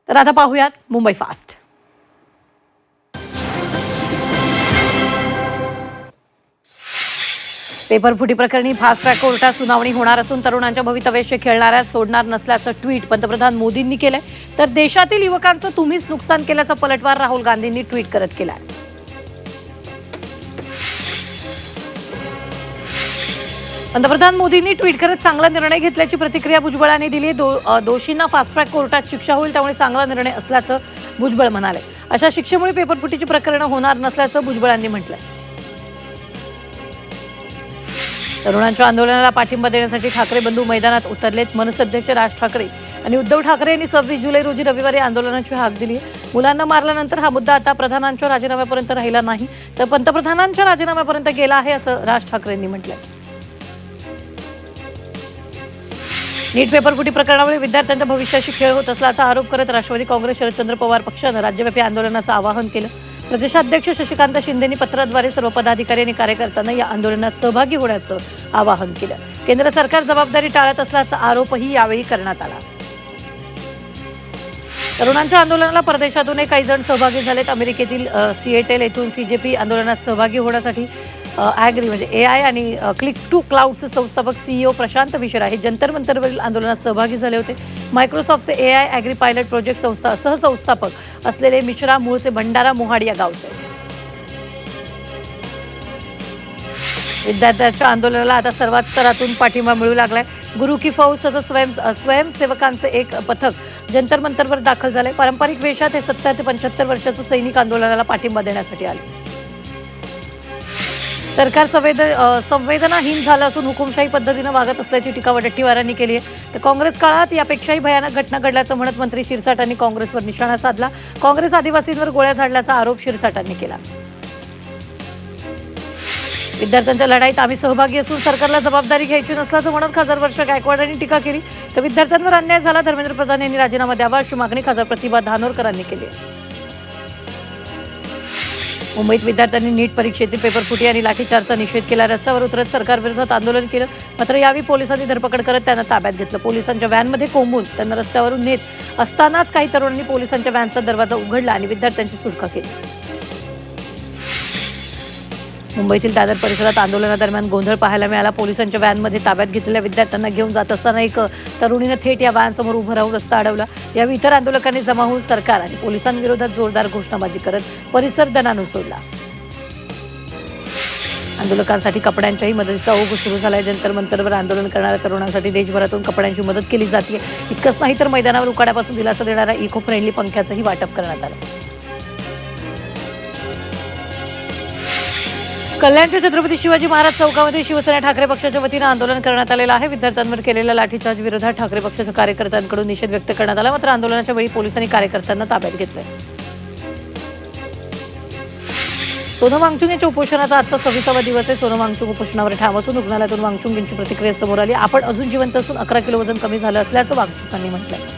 तर आता पाहूयात मुंबई फास्ट. पेपरफुटी प्रकरणी फास्ट ट्रॅक कोर्टात सुनावणी होणार असून तरुणांच्या भवितव्याशी खेळणाऱ्यास सोडणार नसल्याचं ट्विट पंतप्रधान मोदींनी केलंय. तर देशातील युवकांचं तुम्हीच नुकसान केल्याचा पलटवार राहुल गांधींनी ट्विट करत केलाय. पंतप्रधान मोदींनी ट्विट करत चांगला निर्णय घेतल्याची प्रतिक्रिया भुजबळांनी दिली. दोषींना फास्ट ट्रॅक कोर्टात शिक्षा होईल, त्यामुळे चांगला निर्णय असल्याचं भुजबळ म्हणाले. अशा शिक्षेमुळे पेपरफुटीची प्रकरणं होणार नसल्याचं भुजबळांनी म्हटलंय. तरुणांच्या आंदोलनाला पाठिंबा देण्यासाठी ठाकरे बंधू मैदानात उतरलेत. मनसे अध्यक्ष राज ठाकरे आणि उद्धव ठाकरे यांनी 26 जुलै रोजी रविवारी आंदोलनाची हाक दिली. मुलांना मारल्यानंतर हा मुद्दा आता प्रधानांच्या राजीनाम्यापर्यंत राहिला नाही, तर पंतप्रधानांच्या राजीनाम्यापर्यंत गेला आहे, असं राज ठाकरेंनी म्हटलंय. नीट पेपरफुटी प्रकरणामुळे विद्यार्थ्यांच्या भविष्याशी खेळ होत असल्याचा आरोप करत राष्ट्रवादी काँग्रेस शरदचंद्र पवार पक्षानं राज्यव्यापी आंदोलनाचं आवाहन केलं. प्रदेशाध्यक्ष शशिकांत शिंदेंनी पत्राद्वारे सर्व पदाधिकारी आणि कार्यकर्त्यांना या आंदोलनात सहभागी होण्याचं आवाहन केलं. केंद्र सरकार जबाबदारी टाळत असल्याचा आरोपही यावेळी करण्यात आला. तरुणांच्या आंदोलनाला परदेशातूनही काही जण सहभागी झालेत. अमेरिकेतील सिएटल येथून सीजेपी आंदोलनात सहभागी होण्यासाठी ॲग्री म्हणजे AI आणि क्लिक टू क्लाउडचे संस्थापक CEO प्रशांत मिश्रा हे जंतर मंतरवरील आंदोलनात सहभागी झाले होते. मायक्रोसॉफ्टचे AI ॲग्री पायलट प्रोजेक्ट सहसंस्थापक असलेले मिश्रा मूळचे भंडारा मोहाड या गावचे. विद्यार्थ्यांच्या आंदोलनाला आता सर्वात स्तरातून पाठिंबा मिळू लागलाय. गुरु की फौज तसंच स्वयंसेवकांचे एक पथक जंतर मंतरवर दाखल झाले. पारंपरिक वेशात हे 70 ते 75 वर्षाचे सैनिक आंदोलनाला पाठिंबा देण्यासाठी आले. सरकार संवेदनाहीन झालं असून हुकुमशाही पद्धतीनं वागत असल्याची टीका वडेट्टीवारांनी केली आहे. तर काँग्रेस काळात यापेक्षाही भयानक घटना घडल्याचं म्हणत मंत्री शिरसाटांनी काँग्रेसवर निशाणा साधला. काँग्रेस आदिवासींवर गोळ्या झाडल्याचा आरोप शिरसाटांनी केला. विद्यार्थ्यांच्या लढाईत आम्ही सहभागी असून सरकारला जबाबदारी घ्यायची नसल्याचं म्हणत खासदार वर्षा गायकवाड यांनी टीका केली. तर विद्यार्थ्यांवर अन्याय झाला, धर्मेंद्र प्रधान यांनी राजीनामा द्यावा अशी मागणी खासदार प्रतिभा धानोरकरांनी केली. मुंबईत विद्यार्थ्यांनी नीट परीक्षेतील पेपरफुटी आणि लाठीचार्जचा निषेध केला. रस्त्यावर उतरत सरकारविरोधात आंदोलन केलं. मात्र यावेळी पोलिसांनी धरपकड करत त्यांना ताब्यात घेतलं. पोलिसांच्या व्हॅनमध्ये कोंबून त्यांना रस्त्यावरून नेत असतानाच काही तरुणांनी पोलिसांच्या व्हॅनचा दरवाजा उघडला आणि विद्यार्थ्यांची सुटका केली. मुंबईतील दादर परिसरात आंदोलनादरम्यान गोंधळ पाहायला मिळाला. पोलिसांच्या व्हॅनमध्ये ताब्यात घेतलेल्या विद्यार्थ्यांना घेऊन जात असताना एक तरुणीनं थेट या व्हॅनसमोर उभं राहून रस्ता अडवला. यावेळी इतर आंदोलकांनी जमा होऊन सरकार आणि पोलिसांविरोधात जोरदार घोषणाबाजी करत परिसर दणाणून सोडला. आंदोलकांसाठी कपड्यांच्याही मदतीचा ओघ सुरू झालाय. जंतर मंतरवर आंदोलन करणाऱ्या तरुणांसाठी देशभरातून कपड्यांची मदत केली जाते. इतकंच नाही तर मैदानावर उकाड्यापासून दिलासा देणाऱ्या इको फ्रेंडली पंख्याचंही वाटप करण्यात आलं. कल्याणच्या छत्रपती शिवाजी महाराज चौकामध्ये शिवसेना ठाकरे पक्षाच्या वतीनं आंदोलन करण्यात आलेलं आहे. विद्यार्थ्यांवर केलेल्या लाठीचार्ज विरोधात ठाकरे पक्षाच्या कार्यकर्त्यांकडून निषेध व्यक्त करण्यात आला. मात्र आंदोलनाच्या वेळी पोलिसांनी कार्यकर्त्यांना ताब्यात घेतलंय. सोनम वांगचुक यांच्या उपोषणाचा आजचा 26वा दिवस आहे. सोनम वांगचुक उपोषणावर ठाम असून रुग्णालयातून वांगचुक यांची प्रतिक्रिया समोर आली. आपण अजून जिवंत असून 11 किलो वजन कमी झालं असल्याचं वांगचुकांनी म्हटलंय.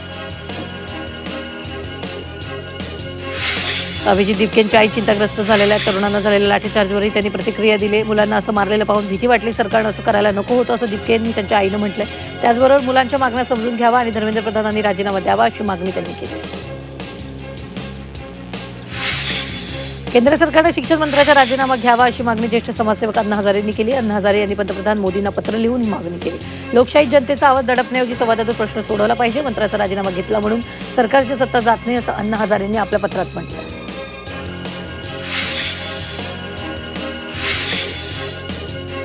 अभिजित दिपकेंच्या आई चिंताग्रस्त झालेल्या तरुणांना झालेल्या लाठीचार्जवरही त्यांनी प्रतिक्रिया दिली. मुलांना असं मारलेलं पाहून भीती वाटली. सरकारनं असं करायला नको होतं असं दिपकेंनी त्यांच्या आईनं म्हटलंय. त्याचबरोबर मुलांच्या मागण्या समजून घ्यावा आणि धर्मेंद्र प्रधानांनी राजीनामा द्यावा अशी मागणी त्यांनी केली. केंद्र सरकारनं शिक्षण मंत्र्याचा राजीनामा घ्यावा अशी मागणी ज्येष्ठ समाजसेवक अण्णा हजारेंनी केली. अण्णा हजारे यांनी पंतप्रधान मोदींना पत्र लिहून ही मागणी केली. लोकशाही जनतेचा आवाज दडपण्याऐवजी संवादातून प्रश्न सोडवला पाहिजे. मंत्र्याचा राजीनामा घेतला म्हणून सरकारची सत्ता जात नाही असं अण्णा हजारेंनी आपल्या पत्रात म्हटलं.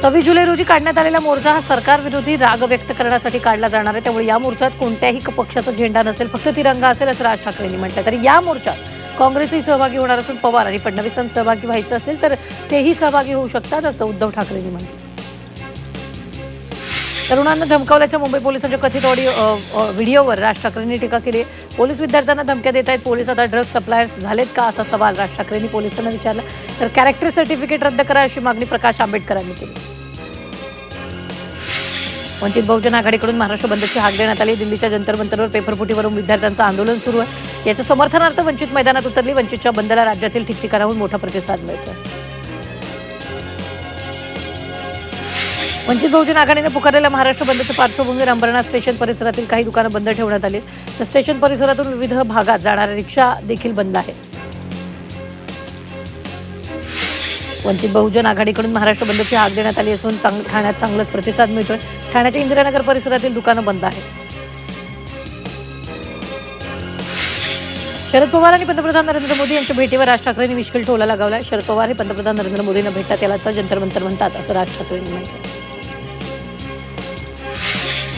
26 जुलै रोजी काढण्यात आलेला मोर्चा हा सरकारविरोधी राग व्यक्त करण्यासाठी काढला जाणार आहे. त्यामुळे या मोर्चात कोणत्याही पक्षाचा झेंडा नसेल, फक्त तिरंगा असेल असं राज ठाकरेंनी म्हटलं. तर या मोर्चात काँग्रेसही सहभागी होणार असून पवार आणि फडणवीसांना सहभागी व्हायचं असेल तर तेही सहभागी होऊ शकतात असं उद्धव ठाकरेंनी म्हटलं. तरुणांना धमकावल्याच्या मुंबई पोलिसांच्या कथित व्हिडिओवर राज ठाकरेंनी टीका केली. पोलीस विद्यार्थ्यांना धमक्या देत आहेत. पोलीस आता ड्रग्ज सप्लायर्स झालेत का असा सवाल राज ठाकरेंनी पोलिसांना विचारला. तर कॅरेक्टर सर्टिफिकेट रद्द करा अशी मागणी प्रकाश आंबेडकरांनी केली. वंचित बहुजन आघाडीकडून महाराष्ट्र बंदची हाक देण्यात आली. दिल्लीच्या जंतर मंतरवर पेपरफुटीवरून विद्यार्थ्यांचं आंदोलन सुरू आहे. याच्या समर्थनार्थ वंचित मैदानात उतरली. वंचितच्या बंदला राज्यातील ठिकठिकाणाहून मोठा प्रतिसाद मिळतोय. वंचित बहुजन आघाडीने पुकारलेल्या महाराष्ट्र बंदच्या पार्श्वभूमीवर अंबरनाथ स्टेशन परिसरातील काही दुकानं बंद ठेवण्यात आली, तर स्टेशन परिसरातून विविध भागात जाणाऱ्या रिक्षा देखील बंद आहेत. वंचित बहुजन आघाडीकडून महाराष्ट्र बंदची हाक देण्यात आली असून ठाण्यात चांगलाच प्रतिसाद मिळतोय. ठाण्याच्या इंदिरानगर परिसरातील दुकानं बंद आहेत. शरद पवार आणि पंतप्रधान नरेंद्र मोदी यांच्या भेटीवर राज ठाकरेंनी मिश्किल ठोला लगावलाय. शरद पवार हे पंतप्रधान नरेंद्र मोदींना भेटतात याला तर जंतर मंतर म्हणतात असं राज ठाकरेंनी म्हटलं.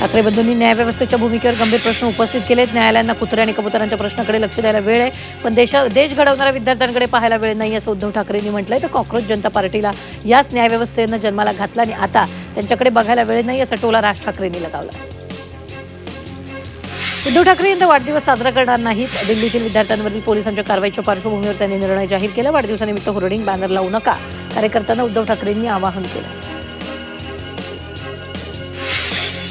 ठाकरे बंधूंनी न्यायव्यवस्थेच्या भूमिकेवर गंभीर प्रश्न उपस्थित केलेत. न्यायालयांना कुत्रे आणि कबुतरांच्या प्रश्नाकडे लक्ष द्यायला वेळ आहे, पण देश घडवणाऱ्या विद्यार्थ्यांकडे पाहायला वेळ नाही असं उद्धव ठाकरेंनी म्हटलंय. तर कॉक्रोच जनता पार्टीला याच न्यायव्यवस्थेनं जन्माला घातला आणि आता त्यांच्याकडे बघायला वेळ नाही असा टोला राज ठाकरेंनी लगावला. उद्धव ठाकरे यांचा वाढदिवस साजरा करणार नाहीत. दिल्लीतील विद्यार्थ्यांवरील पोलिसांच्या कारवाईच्या पार्श्वभूमीवर त्यांनी निर्णय जाहीर केला. वाढदिवसानिमित्त होर्डिंग बॅनर लावू नका, कार्यकर्त्यांना उद्धव ठाकरेंनी आवाहन केलं.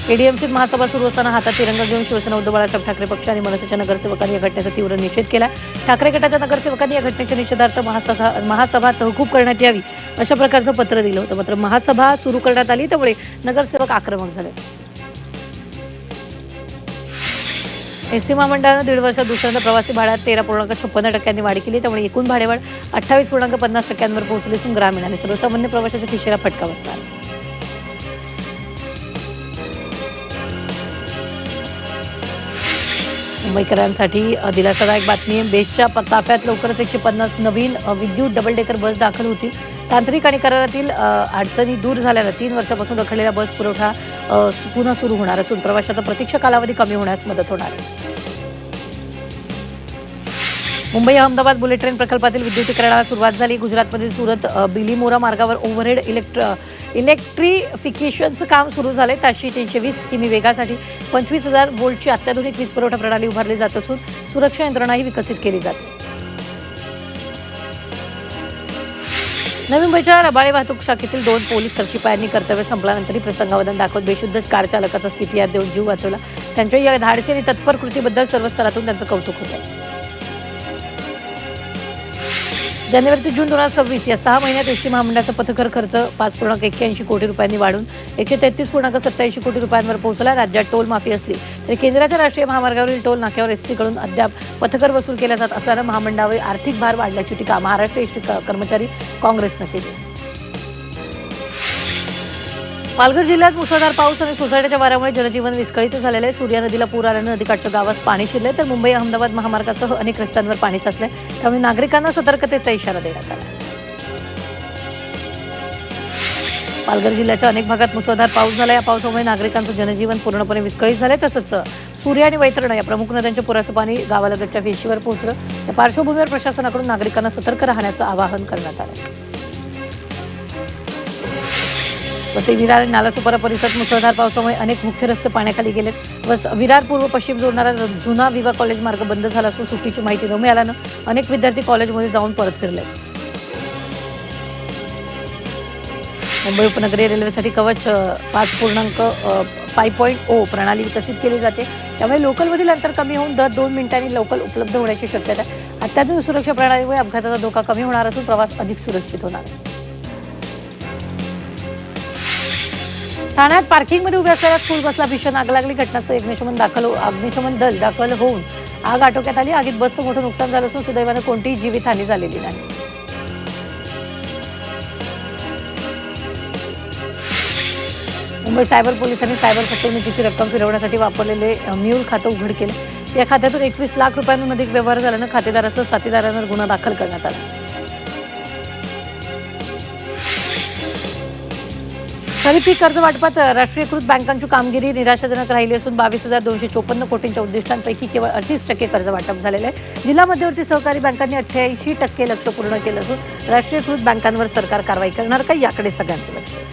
एडीएमसीत महासभा सुरू असताना हातात तिरंगा घेऊन शिवसेना उद्धव बाळासाहेब ठाकरे पक्ष आणि मनसेच्या नगरसेवकांनी या घटनेचा तीव्र निषेध केला. ठाकरे गटाच्या नगरसेवकांनी या घटनेच्या निषेधार्थ महासभा तहकूब करण्यात यावी अशा प्रकारचं पत्र दिलं होतं. मात्र महासभा सुरू करण्यात आली, त्यामुळे नगरसेवक आक्रमक झाले. एसटी महामंडळानं 1.5 वर्षात दुसऱ्यांदा प्रवासी भाड्यात 13.56% वाढ केली. त्यामुळे एकूण भाडेवाढ 28.50% पोहोचली असून ग्रामीण आणि सर्वसामान्य प्रवाशाच्या खिशेला फटका बसणार. मुंबईकरांसाठी दिलासादायक बातमी. बेस्टच्या ताफ्यात लवकरच 150 नवीन विद्युत डबल डेकर बस दाखल होतील. तांत्रिक आणि करारातील अडचणी दूर झाल्यानं 3 वर्षापासून रखडलेला बस पुरवठा पुन्हा सुरू होणार असून प्रवाशाचा प्रतीक्षा कालावधी कमी होण्यास मदत होणार आहे. मुंबई अहमदाबाद बुलेट ट्रेन प्रकल्पातील विद्युतीकरणाला सुरुवात झाली. गुजरातमधील सुरत बिलीमोरा मार्गावर ओव्हरहेड इलेक्ट्रिफिकेशनचं काम सुरू झालंय. 320 किमी वेगासाठी 25,000 व्होल्टची अत्याधुनिक वीज पुरवठा प्रणाली उभारली जात असून सुरक्षा यंत्रणाही विकसित केली जाते. नवी मुंबईच्या रबाळे वाहतूक शाखेतील 2 पोलीस शिपायांनी कर्तव्य संपल्यानंतरही प्रसंगावधान दाखवत बेशुद्ध कार चालकाचा सीपीआर देऊन जीव वाचवला. त्यांच्या या धाडसी आणि तत्पर कृतीबद्दल सर्व स्तरातून त्यांचं कौतुक होत आहे. जानेवारी ते जून 2026 या 6 महिन्यात एसटी महामंडळाचा पथकर खर्च 5.81 कोटी रुपयांनी वाढून 133.87 कोटी रुपयांवर पोहोचला. राज्यात टोल माफी असली तरी केंद्राच्या राष्ट्रीय महामार्गावरील टोल नाक्यावर एसटीकडून अद्याप पथकर वसूल केला जात असल्यानं महामंडळावर आर्थिक भार वाढल्याची टीका महाराष्ट्र एसटी कर्मचारी काँग्रेसनं केली. पालघर जिल्ह्यात मुसळधार पाऊस आणि सोसाट्याच्या वाऱ्यामुळे जनजीवन विस्कळीत झालेलं आहे. सूर्या नदीला पूर आल्यानं नदीकाठच्या गावात पाणी शिरले, तर मुंबई अहमदाबाद महामार्गासह अनेक रस्त्यांवर पाणी साचले. त्यामुळे नागरिकांना सतर्कतेचा इशारा देण्यात आला. पालघर जिल्ह्याच्या अनेक भागात मुसळधार पाऊस झाला. या पावसामुळे नागरिकांचं जनजीवन पूर्णपणे विस्कळीत झाले. तसंच सूर्या आणि वैतरणा या प्रमुख नद्यांच्या पुराचं पाणी गावालगतच्या वेशीवर पोहोचलं. या पार्श्वभूमीवर प्रशासनाकडून नागरिकांना सतर्क राहण्याचं आवाहन करण्यात आलं. वसई विरार आणि नालासोपारा परिसरात मुसळधार पावसामुळे अनेक मुख्य रस्ते पाण्याखाली गेलेत. विरार पूर्व पश्चिम जोडणारा जुना विवा कॉलेज मार्ग बंद झाला असून सुट्टीची माहिती न मिळाल्यानं अनेक विद्यार्थी कॉलेजमध्ये जाऊन परत फिरले. मुंबई उपनगरीय रेल्वेसाठी कवच 5.0 प्रणाली विकसित केली जाते. त्यामुळे लोकलमधील अंतर कमी होऊन दर 2 मिनिटांनी लोकल उपलब्ध होण्याची शक्यता आहे. अत्याधुनिक सुरक्षा प्रणालीमुळे अपघाताचा धोका कमी होणार असून प्रवास अधिक सुरक्षित होणार आहे. ठाण्यात पार्किंगमध्ये उभ्या असलेल्या स्कूल बसला भीषण आग लागली. घटनास्थळी अग्निशमन दल दाखल होऊन आग आटोक्यात आली. आगीत बसचं मोठं नुकसान झालं असून सुदैवानं कोणतीही जीवितहानी झालेली नाही. मुंबई सायबर पोलिसांनी सायबर फसवणुकीची रक्कम फिरवण्यासाठी वापरलेले म्यूल खातं उघड केलं. या खात्यातून 21 लाख रुपयांहून अधिक व्यवहार झाल्यानं खातेदारासह साथीदारांवर गुन्हा दाखल करण्यात आला. खरीप पीक कर्ज वाटपात राष्ट्रीयकृत बँकांची कामगिरी निराशाजनक राहिली असून 22,254 कोटींच्या उद्दिष्टांपैकी केवळ 38% कर्ज वाटप झालेलं आहे. जिल्हा मध्यवर्ती सहकारी बँकांनी 88% लक्ष्य पूर्ण केलं असून राष्ट्रीयकृत बँकांवर सरकार कारवाई करणार का याकडे सगळ्यांचं लक्ष आहे.